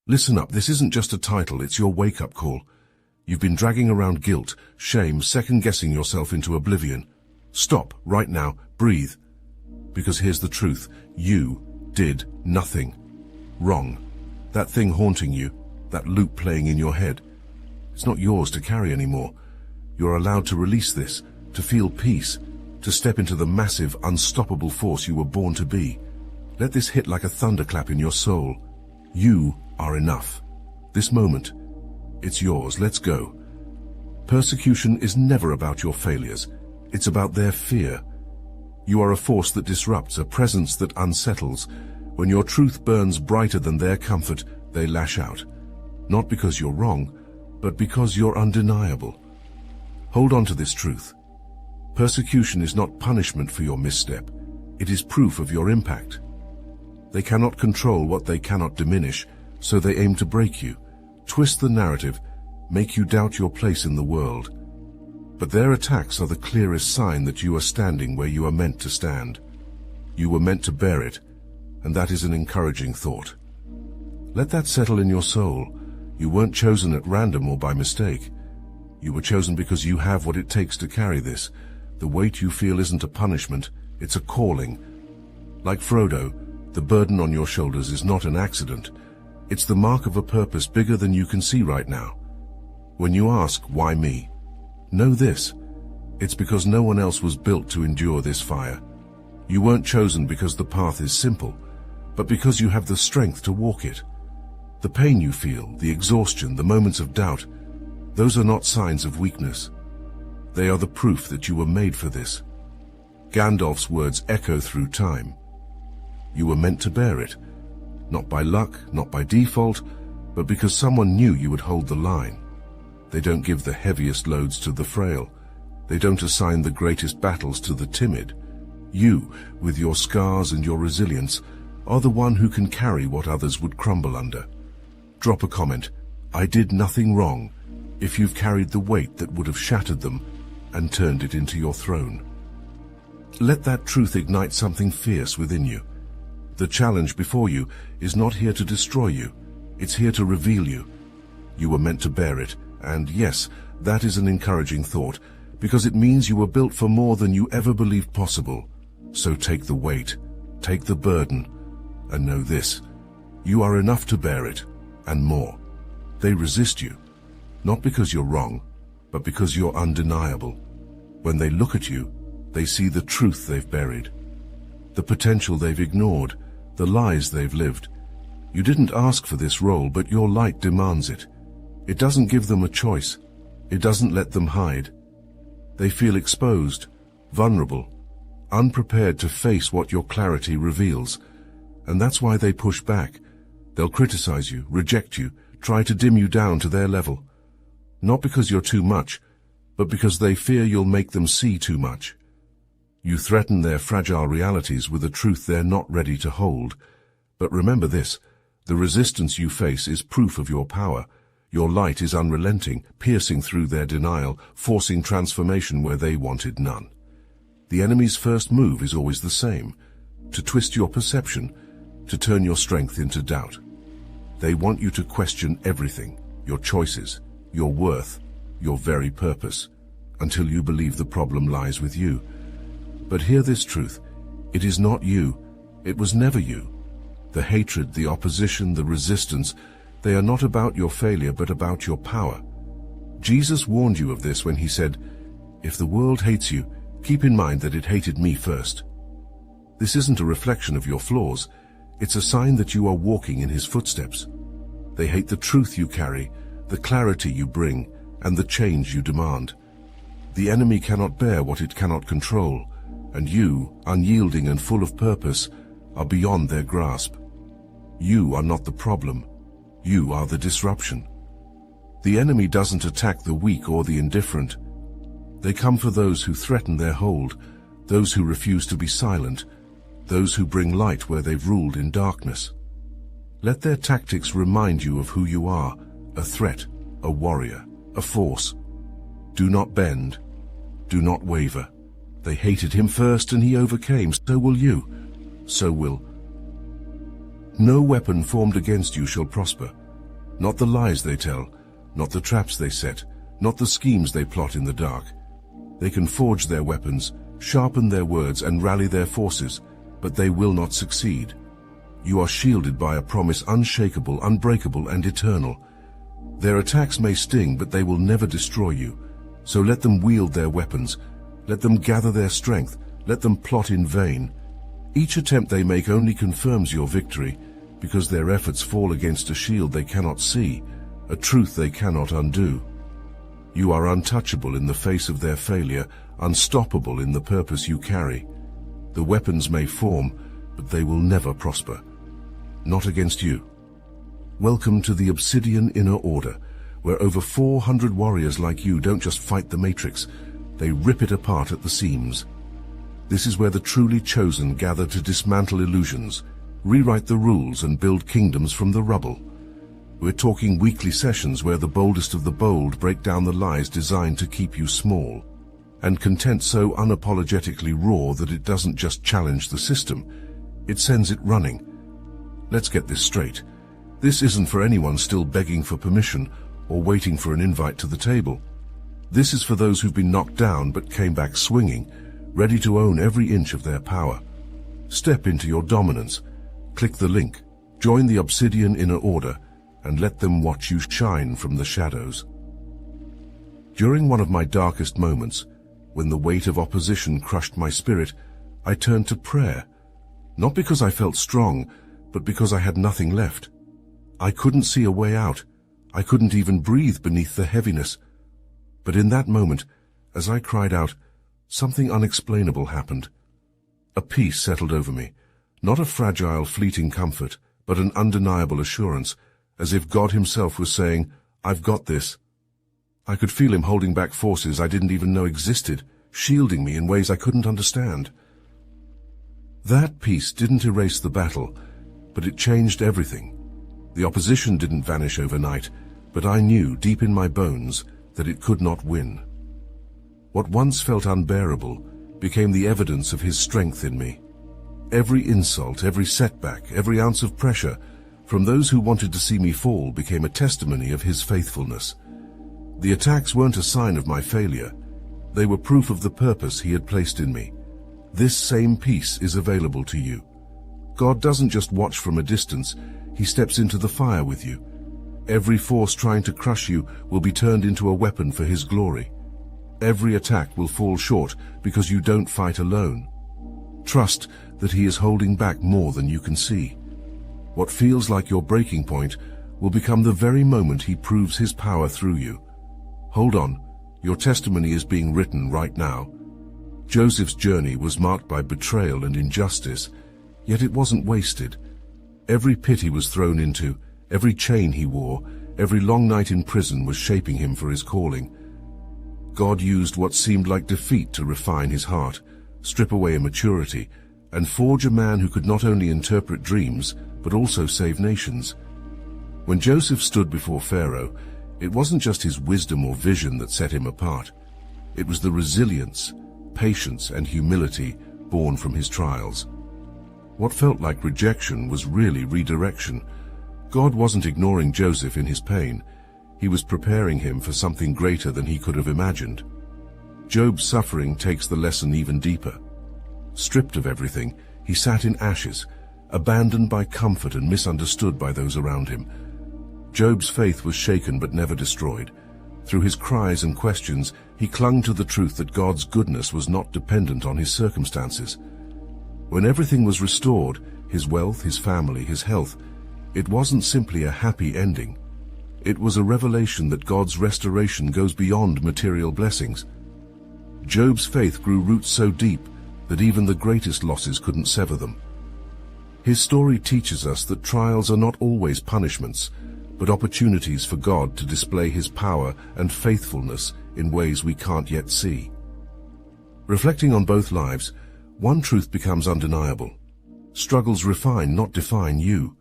Listen up, this isn't just a title, it's your wake-up call. You've been dragging around guilt, shame, second-guessing yourself into oblivion. Stop, right now, breathe. Because here's the truth, you did nothing wrong. That thing haunting you, that loop playing in your head, it's not yours to carry anymore. You're allowed to release this, to feel peace, to step into the massive, unstoppable force you were born to be. Let this hit like a thunderclap in your soul. You are enough. This moment, it's yours. Let's go. Persecution is never about your failures. It's about their fear. You are a force that disrupts, a presence that unsettles. When your truth burns brighter than their comfort, they lash out. Not because you're wrong, but because you're undeniable. Hold on to this truth. Persecution is not punishment for your misstep. It is proof of your impact. They cannot control what they cannot diminish, so they aim to break you, twist the narrative, make you doubt your place in the world. But their attacks are the clearest sign that you are standing where you are meant to stand. You were meant to bear it, and that is an encouraging thought. Let that settle in your soul. You weren't chosen at random or by mistake. You were chosen because you have what it takes to carry this. The weight you feel isn't a punishment, it's a calling. Like Frodo, the burden on your shoulders is not an accident. It's the mark of a purpose bigger than you can see right now. When you ask, why me? Know this. It's because no one else was built to endure this fire. You weren't chosen because the path is simple, but because you have the strength to walk it. The pain you feel, the exhaustion, the moments of doubt, those are not signs of weakness. They are the proof that you were made for this. Gandalf's words echo through time. You were meant to bear it, not by luck, not by default, but because someone knew you would hold the line. They don't give the heaviest loads to the frail. They don't assign the greatest battles to the timid. You, with your scars and your resilience, are the one who can carry what others would crumble under. Drop a comment, I did nothing wrong, if you've carried the weight that would have shattered them and turned it into your throne. Let that truth ignite something fierce within you. The challenge before you is not here to destroy you, it's here to reveal you. You were meant to bear it, and yes, that is an encouraging thought, because it means you were built for more than you ever believed possible. So take the weight, take the burden, and know this, you are enough to bear it, and more. They resist you, not because you're wrong, but because you're undeniable. When they look at you, they see the truth they've buried, the potential they've ignored, the lies they've lived. You didn't ask for this role, but your light demands it. It doesn't give them a choice. It doesn't let them hide. They feel exposed, vulnerable, unprepared to face what your clarity reveals. And that's why they push back. They'll criticize you, reject you, try to dim you down to their level. Not because you're too much, but because they fear you'll make them see too much. You threaten their fragile realities with a truth they're not ready to hold. But remember this, the resistance you face is proof of your power. Your light is unrelenting, piercing through their denial, forcing transformation where they wanted none. The enemy's first move is always the same, to twist your perception, to turn your strength into doubt. They want you to question everything, your choices, your worth, your very purpose, until you believe the problem lies with you. But hear this truth, it is not you, it was never you. The hatred, the opposition, the resistance, they are not about your failure but about your power. Jesus warned you of this when he said, if the world hates you, keep in mind that it hated me first. This isn't a reflection of your flaws, it's a sign that you are walking in his footsteps. They hate the truth you carry, the clarity you bring, and the change you demand. The enemy cannot bear what it cannot control, and you, unyielding and full of purpose, are beyond their grasp. You are not the problem. You are the disruption. The enemy doesn't attack the weak or the indifferent. They come for those who threaten their hold, those who refuse to be silent, those who bring light where they've ruled in darkness. Let their tactics remind you of who you are, a threat, a warrior, a force. Do not bend. Do not waver. They hated him first and he overcame, so will you. So will. No weapon formed against you shall prosper. Not the lies they tell, not the traps they set, not the schemes they plot in the dark. They can forge their weapons, sharpen their words, and rally their forces, but they will not succeed. You are shielded by a promise unshakable, unbreakable, and eternal. Their attacks may sting, but they will never destroy you. So let them wield their weapons. Let them gather their strength. Let them plot in vain. Each attempt they make only confirms your victory, because their efforts fall against a shield they cannot see, a truth they cannot undo. You are untouchable in the face of their failure, unstoppable in the purpose you carry. The weapons may form, but they will never prosper. Not against you. Welcome to the Obsidian Inner Order, where over 400 warriors like you don't just fight the Matrix, they rip it apart at the seams. This is where the truly chosen gather to dismantle illusions, rewrite the rules, and build kingdoms from the rubble. We're talking weekly sessions where the boldest of the bold break down the lies designed to keep you small, and content so unapologetically raw that it doesn't just challenge the system, it sends it running. Let's get this straight. This isn't for anyone still begging for permission or waiting for an invite to the table. This is for those who've been knocked down but came back swinging, ready to own every inch of their power. Step into your dominance. Click the link, join the Obsidian Inner Order, and let them watch you shine from the shadows. During one of my darkest moments, when the weight of opposition crushed my spirit, I turned to prayer. Not because I felt strong, but because I had nothing left. I couldn't see a way out. I couldn't even breathe beneath the heaviness. But in that moment, as I cried out, something unexplainable happened. A peace settled over me, not a fragile, fleeting comfort, but an undeniable assurance, as if God himself was saying, "I've got this." I could feel him holding back forces I didn't even know existed, shielding me in ways I couldn't understand. That peace didn't erase the battle, but it changed everything. The opposition didn't vanish overnight, but I knew deep in my bones that it could not win. What once felt unbearable became the evidence of his strength in me. Every insult, every setback, every ounce of pressure from those who wanted to see me fall became a testimony of his faithfulness. The attacks weren't a sign of my failure. They were proof of the purpose he had placed in me. This same peace is available to you. God doesn't just watch from a distance, he steps into the fire with you. Every force trying to crush you will be turned into a weapon for his glory. Every attack will fall short because you don't fight alone. Trust that he is holding back more than you can see. What feels like your breaking point will become the very moment he proves his power through you. Hold on, your testimony is being written right now. Joseph's journey was marked by betrayal and injustice, yet it wasn't wasted. Every pit he was thrown into, every chain he wore, every long night in prison was shaping him for his calling. God used what seemed like defeat to refine his heart, strip away immaturity, and forge a man who could not only interpret dreams, but also save nations. When Joseph stood before Pharaoh, it wasn't just his wisdom or vision that set him apart. It was the resilience, patience, and humility born from his trials. What felt like rejection was really redirection. God wasn't ignoring Joseph in his pain. He was preparing him for something greater than he could have imagined. Job's suffering takes the lesson even deeper. Stripped of everything, he sat in ashes, abandoned by comfort and misunderstood by those around him. Job's faith was shaken but never destroyed. Through his cries and questions, he clung to the truth that God's goodness was not dependent on his circumstances. When everything was restored, his wealth, his family, his health, it wasn't simply a happy ending. It was a revelation that God's restoration goes beyond material blessings. Job's faith grew roots so deep that even the greatest losses couldn't sever them. His story teaches us that trials are not always punishments, but opportunities for God to display his power and faithfulness in ways we can't yet see. Reflecting on both lives, one truth becomes undeniable. Struggles refine, not define you.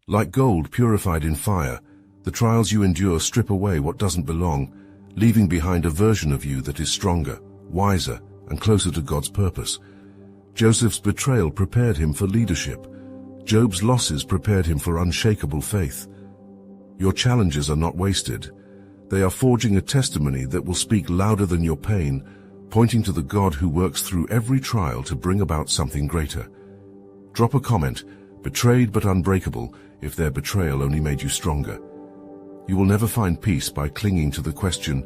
Like gold purified in fire, the trials you endure strip away what doesn't belong, leaving behind a version of you that is stronger, wiser, and closer to God's purpose. Joseph's betrayal prepared him for leadership. Job's losses prepared him for unshakable faith. Your challenges are not wasted. They are forging a testimony that will speak louder than your pain, pointing to the God who works through every trial to bring about something greater. Drop a comment, betrayed but unbreakable, if their betrayal only made you stronger. You will never find peace by clinging to the question,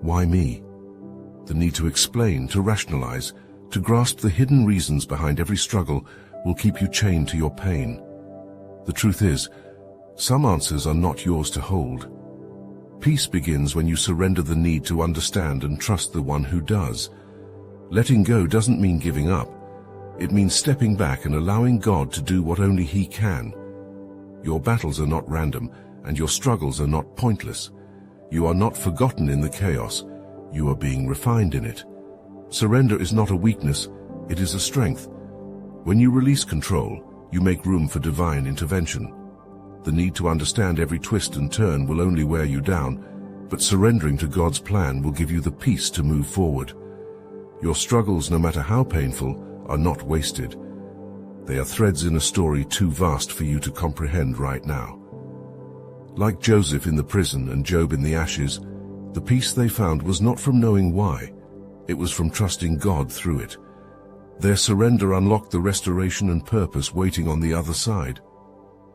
why me? The need to explain, to rationalize, to grasp the hidden reasons behind every struggle will keep you chained to your pain. The truth is, some answers are not yours to hold. Peace begins when you surrender the need to understand and trust the one who does. Letting go doesn't mean giving up. It means stepping back and allowing God to do what only He can. Your battles are not random, and your struggles are not pointless. You are not forgotten in the chaos. You are being refined in it. Surrender is not a weakness, it is a strength. When you release control, you make room for divine intervention. The need to understand every twist and turn will only wear you down, but surrendering to God's plan will give you the peace to move forward. Your struggles, no matter how painful, are not wasted. They are threads in a story too vast for you to comprehend right now. Like Joseph in the prison and Job in the ashes, the peace they found was not from knowing why, it was from trusting God through it. Their surrender unlocked the restoration and purpose waiting on the other side.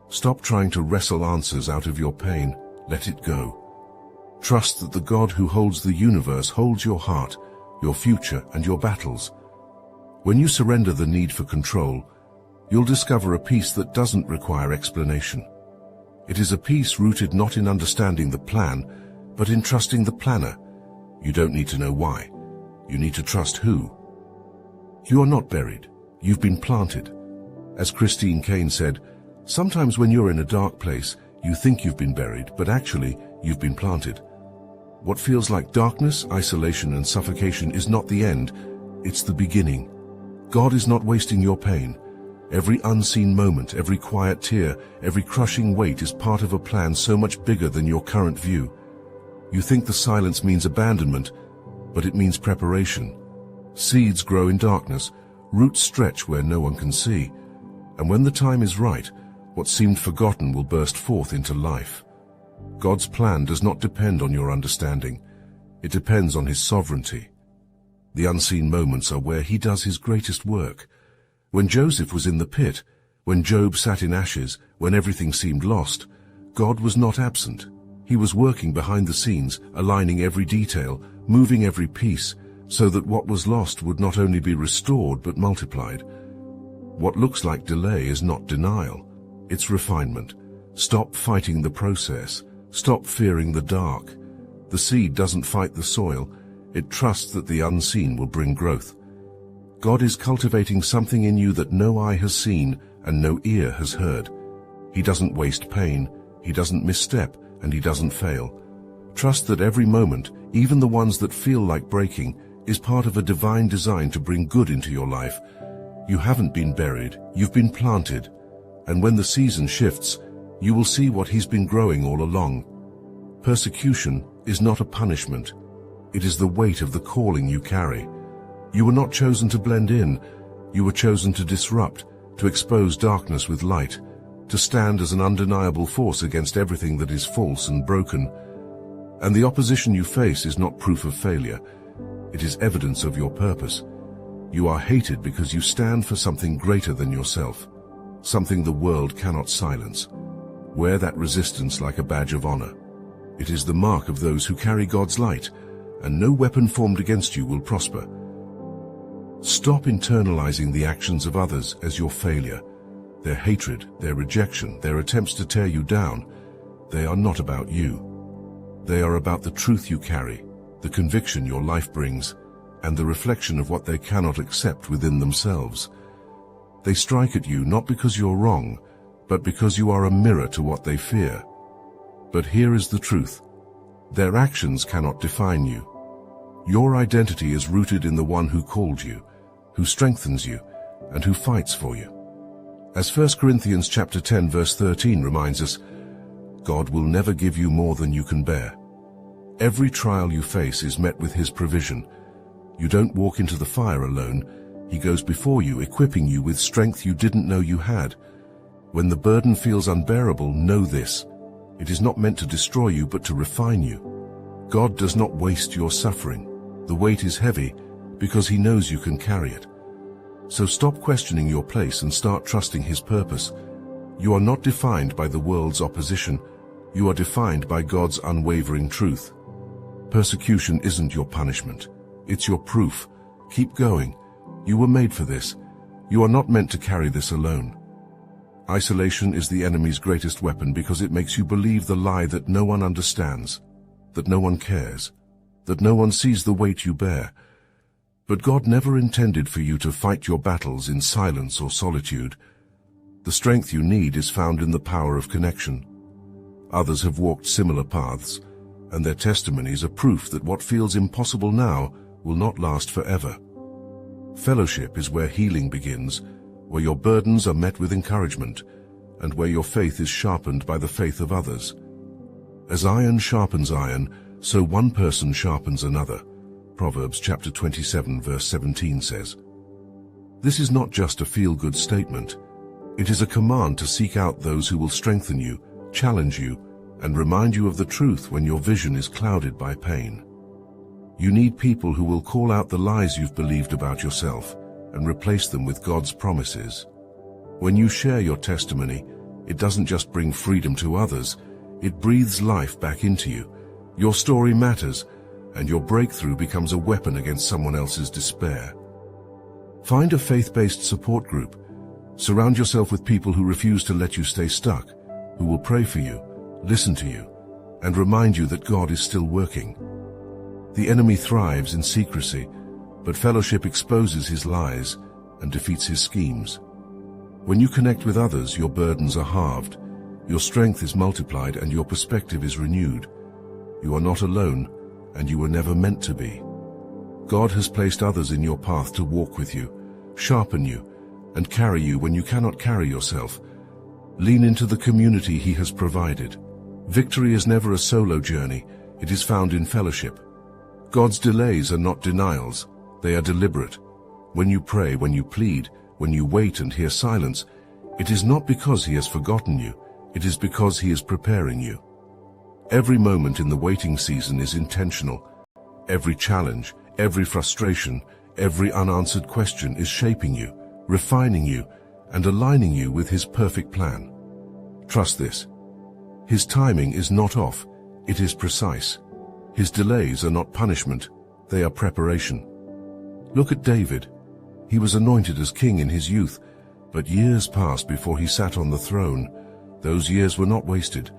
Stop trying to wrestle answers out of your pain, let it go. Trust that the God who holds the universe holds your heart, your future, and your battles. When you surrender the need for control, you'll discover a peace that doesn't require explanation. It is a peace rooted not in understanding the plan, but in trusting the planner. You don't need to know why. You need to trust who. You are not buried. You've been planted. As Christine Kane said, sometimes when you're in a dark place, you think you've been buried, but actually, you've been planted. What feels like darkness, isolation, and suffocation is not the end, it's the beginning. God is not wasting your pain. Every unseen moment, every quiet tear, every crushing weight is part of a plan so much bigger than your current view. You think the silence means abandonment, but it means preparation. Seeds grow in darkness, roots stretch where no one can see, and when the time is right, what seemed forgotten will burst forth into life. God's plan does not depend on your understanding. It depends on His sovereignty. The unseen moments are where He does His greatest work. When Joseph was in the pit, when Job sat in ashes, when everything seemed lost, God was not absent. He was working behind the scenes, aligning every detail, moving every piece, so that what was lost would not only be restored but multiplied. What looks like delay is not denial, it's refinement. Stop fighting the process. Stop fearing the dark. The seed doesn't fight the soil, it trusts that the unseen will bring growth. God is cultivating something in you that no eye has seen and no ear has heard. He doesn't waste pain, He doesn't misstep, and He doesn't fail. Trust that every moment, even the ones that feel like breaking, is part of a divine design to bring good into your life. You haven't been buried, you've been planted. And when the season shifts, you will see what He's been growing all along. Persecution is not a punishment. It is the weight of the calling you carry. You were not chosen to blend in. You were chosen to disrupt, to expose darkness with light, to stand as an undeniable force against everything that is false and broken. And the opposition you face is not proof of failure. It is evidence of your purpose. You are hated because you stand for something greater than yourself, something the world cannot silence. Wear that resistance like a badge of honor. It is the mark of those who carry God's light, and no weapon formed against you will prosper. Stop internalizing the actions of others as your failure. Their hatred, their rejection, their attempts to tear you down, they are not about you. They are about the truth you carry, the conviction your life brings, and the reflection of what they cannot accept within themselves. They strike at you not because you're wrong, but because you are a mirror to what they fear. But here is the truth. Their actions cannot define you. Your identity is rooted in the one who called you, who strengthens you, and who fights for you. As 1 Corinthians chapter 10 verse 13 reminds us, God will never give you more than you can bear. Every trial you face is met with His provision. You don't walk into the fire alone. He goes before you, equipping you with strength you didn't know you had. When the burden feels unbearable, know this: It is not meant to destroy you, but to refine you. God does not waste your suffering. The weight is heavy because He knows you can carry it. So stop questioning your place and start trusting His purpose. You are not defined by the world's opposition. You are defined by God's unwavering truth. Persecution isn't your punishment. It's your proof. Keep going. You were made for this. You are not meant to carry this alone. Isolation is the enemy's greatest weapon because it makes you believe the lie that no one understands, that no one cares, that no one sees the weight you bear. But God never intended for you to fight your battles in silence or solitude. The strength you need is found in the power of connection. Others have walked similar paths, and their testimonies are proof that what feels impossible now will not last forever. Fellowship is where healing begins, where your burdens are met with encouragement, and where your faith is sharpened by the faith of others. As iron sharpens iron, so one person sharpens another. Proverbs chapter 27 verse 17 says. This is not just a feel-good statement. It is a command to seek out those who will strengthen you, challenge you, and remind you of the truth when your vision is clouded by pain. You need people who will call out the lies you've believed about yourself and replace them with God's promises. When you share your testimony, it doesn't just bring freedom to others, it breathes life back into you. Your story matters, and your breakthrough becomes a weapon against someone else's despair. Find a faith-based support group. Surround yourself with people who refuse to let you stay stuck, who will pray for you, listen to you, and remind you that God is still working. The enemy thrives in secrecy, but fellowship exposes his lies and defeats his schemes. When you connect with others, your burdens are halved, your strength is multiplied, and your perspective is renewed. You are not alone, and you were never meant to be. God has placed others in your path to walk with you, sharpen you, and carry you when you cannot carry yourself. Lean into the community He has provided. Victory is never a solo journey, it is found in fellowship. God's delays are not denials, they are deliberate. When you pray, when you plead, when you wait and hear silence, it is not because He has forgotten you, it is because He is preparing you. Every moment in the waiting season is intentional. Every challenge, every frustration, every unanswered question is shaping you, refining you, and aligning you with His perfect plan. Trust this. His timing is not off, it is precise. His delays are not punishment, they are preparation. Look at David. He was anointed as king in his youth, but years passed before he sat on the throne. Those years were not wasted.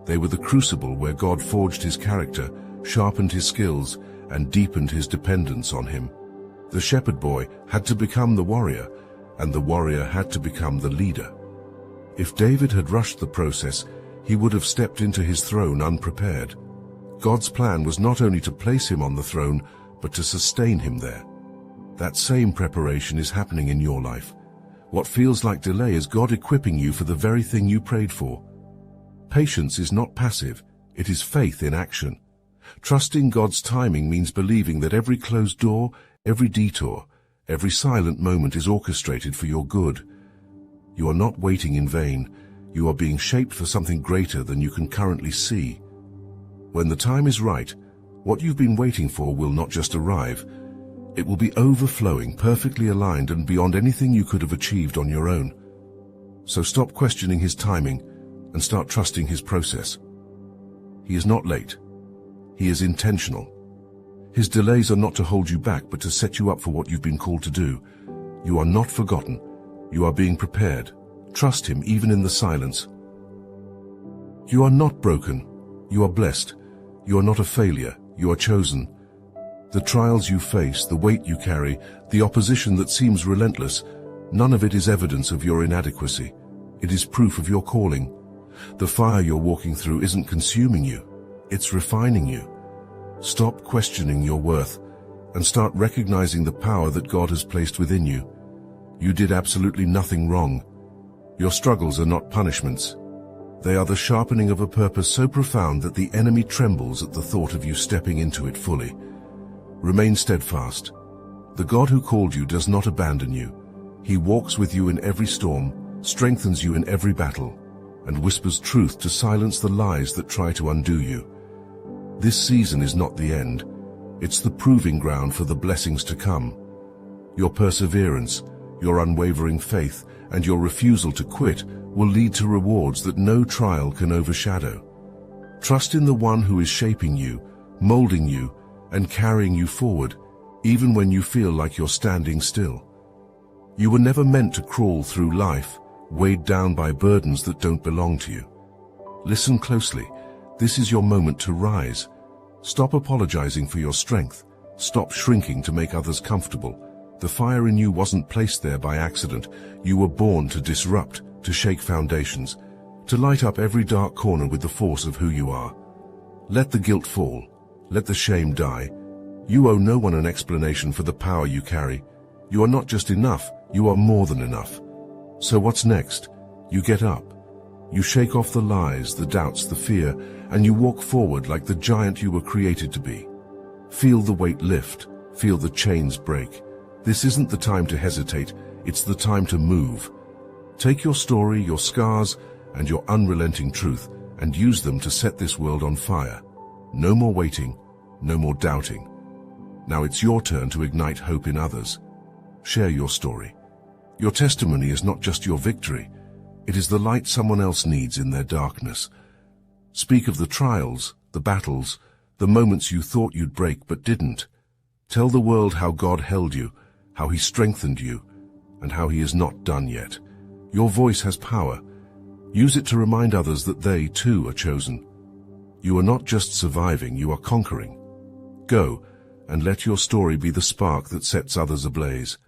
They were the crucible where God forged his character, sharpened his skills, and deepened his dependence on Him. The shepherd boy had to become the warrior, and the warrior had to become the leader. If David had rushed the process, he would have stepped into his throne unprepared. God's plan was not only to place him on the throne, but to sustain him there. That same preparation is happening in your life. What feels like delay is God equipping you for the very thing you prayed for. Patience is not passive, it is faith in action. Trusting God's timing means believing that every closed door, every detour, every silent moment is orchestrated for your good. You are not waiting in vain. You are being shaped for something greater than you can currently see. When the time is right, what you've been waiting for will not just arrive. It will be overflowing, perfectly aligned, and beyond anything you could have achieved on your own. So stop questioning His timing and start trusting His process. He is not late. He is intentional. His delays are not to hold you back, but to set you up for what you've been called to do. You are not forgotten. You are being prepared. Trust Him even in the silence. You are not broken. You are blessed. You are not a failure. You are chosen. The trials you face, the weight you carry, the opposition that seems relentless, none of it is evidence of your inadequacy. It is proof of your calling. The fire you're walking through isn't consuming you. It's refining you. Stop questioning your worth and start recognizing the power that God has placed within you. You did absolutely nothing wrong. Your struggles are not punishments. They are the sharpening of a purpose so profound that the enemy trembles at the thought of you stepping into it fully. Remain steadfast. The God who called you does not abandon you. He walks with you in every storm, strengthens you in every battle, and whispers truth to silence the lies that try to undo you. This season is not the end. It's the proving ground for the blessings to come. Your perseverance, your unwavering faith, and your refusal to quit will lead to rewards that no trial can overshadow. Trust in the one who is shaping you, molding you, and carrying you forward, even when you feel like you're standing still. You were never meant to crawl through life, weighed down by burdens that don't belong to you. Listen closely. This is your moment to rise. Stop apologizing for your strength. Stop shrinking to make others comfortable. The fire in you wasn't placed there by accident. You were born to disrupt, to shake foundations, to light up every dark corner with the force of who you are. Let the guilt fall. Let the shame die. You owe no one an explanation for the power you carry. You are not just enough, you are more than enough. So what's next? You get up. You shake off the lies, the doubts, the fear, and you walk forward like the giant you were created to be. Feel the weight lift. Feel the chains break. This isn't the time to hesitate. It's the time to move. Take your story, your scars, and your unrelenting truth, and use them to set this world on fire. No more waiting, no more doubting. Now it's your turn to ignite hope in others. Share your story. Your testimony is not just your victory. It is the light someone else needs in their darkness. Speak of the trials, the battles, the moments you thought you'd break but didn't. Tell the world how God held you, how He strengthened you, and how He is not done yet. Your voice has power. Use it to remind others that they, too, are chosen. You are not just surviving, you are conquering. Go, and let your story be the spark that sets others ablaze.